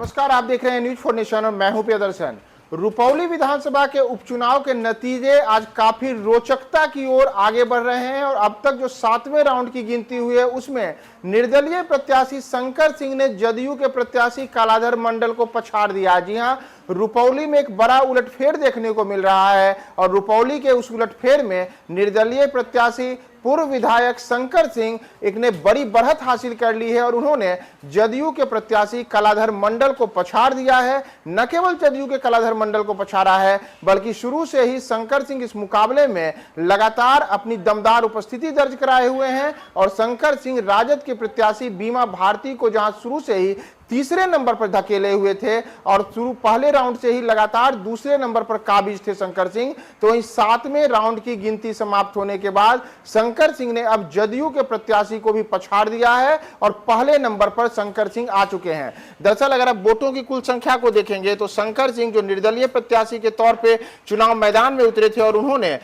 नमस्कार, आप देख रहे हैं न्यूज फॉर नेशन और मैं हूं प्रियदर्शन। रुपौली विधानसभा के उपचुनाव के नतीजे आज काफी रोचकता की ओर आगे बढ़ रहे हैं और अब तक जो 7वें राउंड की गिनती हुई है उसमें निर्दलीय प्रत्याशी शंकर सिंह ने जदयू के प्रत्याशी कालाधर मंडल को पछाड़ दिया। जी हां, रुपौली में एक बड़ा उलटफेर देखने को मिल रहा है और रुपौली के उस उलटफेर में निर्दलीय प्रत्याशी पूर्व विधायक शंकर सिंह एक ने बड़ी बढ़त हासिल कर ली है और उन्होंने जदयू के प्रत्याशी कालाधर मंडल को पछाड़ दिया है। न केवल जदयू के कालाधर मंडल को पछाड़ा है बल्कि शुरू से ही शंकर सिंह इस मुकाबले में लगातार अपनी दमदार उपस्थिति दर्ज कराए हुए हैं और शंकर सिंह राजद के प्रत्याशी बीमा भारती को जहां शुरू से ही तीसरे नंबर पर धकेले हुए थे और शुरू पहले राउंड से ही लगातार दूसरे नंबर पर काबिज थे शंकर सिंह, तो इस 7वें राउंड की गिनती समाप्त होने के बाद शंकर सिंह ने अब जदयू के प्रत्याशी को भी पछाड़ दिया है और पहले नंबर पर शंकर सिंह आ चुके हैं। दरअसल अगर आप वोटों की कुल संख्या को देखेंगे तो शंकर सिंह जो निर्दलीय प्रत्याशी के तौर पर चुनाव मैदान में उतरे थे और उन्होंने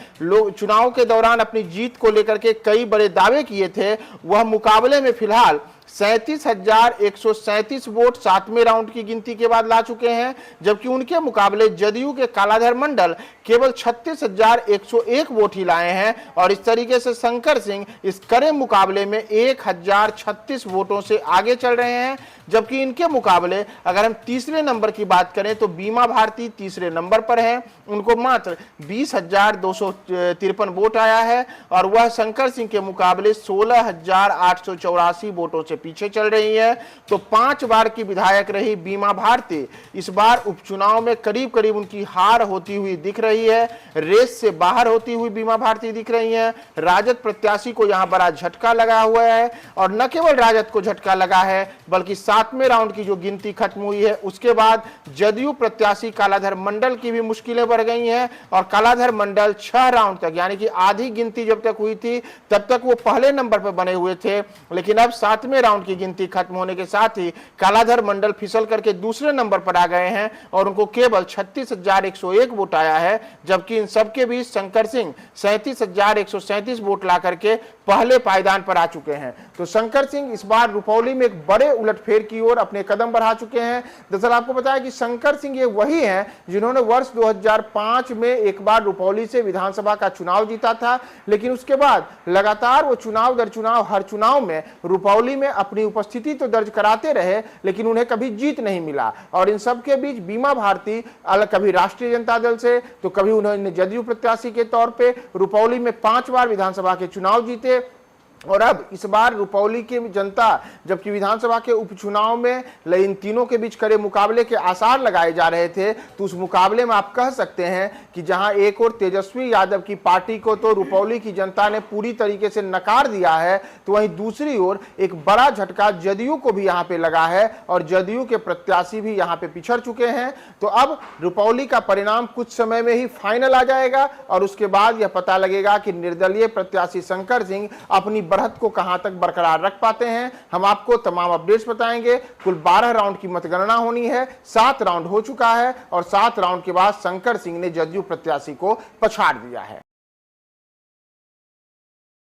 चुनाव के दौरान अपनी जीत को लेकर के कई बड़े दावे किए थे, वह मुकाबले में फिलहाल 37,137 वोट 7वें राउंड की गिनती के बाद ला चुके हैं, जबकि उनके मुकाबले जदयू के कालाधर मंडल केवल 36,101 वोट ही लाए हैं और इस तरीके से शंकर सिंह इस कड़े मुकाबले में 1,036 वोटों से आगे चल रहे हैं। जबकि इनके मुकाबले अगर हम तीसरे नंबर की बात करें तो बीमा भारती तीसरे नंबर पर है, उनको मात्र 20,253 वोट आया है और वह शंकर सिंह के मुकाबले 16,884 वोटों से पीछे चल रही है। तो 5 बार की विधायक रही बीमा भारती इस बार उपचुनाव में करीब करीब उनकी हार होती हुई दिख रही है, रेस से बाहर होती हुई बीमा भारती दिख रही है। राजद प्रत्याशी को यहां बड़ा झटका लगा हुआ है और न केवल राजद को झटका लगा है बल्कि 7वें राउंड की जो गिनती खत्म हुई है उसके बाद जदयू प्रत्याशी कालाधर मंडल की भी मुश्किलें बढ़ गई हैं और कालाधर मंडल 6 राउंड तक यानी कि आधी गिनती जब तक हुई थी तब तक वो पहले नंबर पर बने हुए थे, लेकिन अब 7वें राउंड की गिनती खत्म होने के साथ ही कालाधर मंडल फिसल करके दूसरे नंबर पर आ गए हैं और उनको केवल 36,101 वोट आया है, जबकि इन सबके बीच शंकर सिंह 37,137 वोट ला करके पहले पायदान पर आ चुके हैं। तो शंकर सिंह इस बार रुपौली में एक बड़े उलटफेर की ओर अपने कदम बढ़ा चुके हैं। दरअसल आपको बताया कि शंकर सिंह ये वही हैं जिन्होंने वर्ष 2005 में एक बार रुपौली से विधानसभा का चुनाव जीता था, लेकिन उसके बाद लगातार वो चुनाव दर चुनाव हर चुनाव में रुपौली में अपनी उपस्थिति तो दर्ज कराते रहे लेकिन उन्हें कभी जीत नहीं मिला। और इन सब के बीच बीमा भारती कभी राष्ट्रीय जनता दल से तो कभी उन्होंने जदयू प्रत्याशी के तौर पे रुपौली में 5 बार विधानसभा के चुनाव जीते और अब इस बार रुपौली की जनता जबकि विधानसभा के उपचुनाव में इन तीनों के बीच कड़े मुकाबले के आसार लगाए जा रहे थे, तो उस मुकाबले में आप कह सकते हैं कि जहां एक और तेजस्वी यादव की पार्टी को तो रुपौली की जनता ने पूरी तरीके से नकार दिया है, तो वहीं दूसरी ओर एक बड़ा झटका जदयू को भी यहां पे लगा है और जदयू के प्रत्याशी भी यहां पे पिछड़ चुके हैं। तो अब रुपौली का परिणाम कुछ समय में ही फाइनल आ जाएगा और उसके बाद यह पता लगेगा कि निर्दलीय प्रत्याशी शंकर सिंह अपनी बढ़त को कहां तक बरकरार रख पाते हैं। हम आपको तमाम अपडेट्स बताएंगे। कुल 12 राउंड की मतगणना होनी है, 7 राउंड हो चुका है और 7 राउंड के बाद शंकर सिंह ने जदयू प्रत्याशी को पछाड़ दिया है।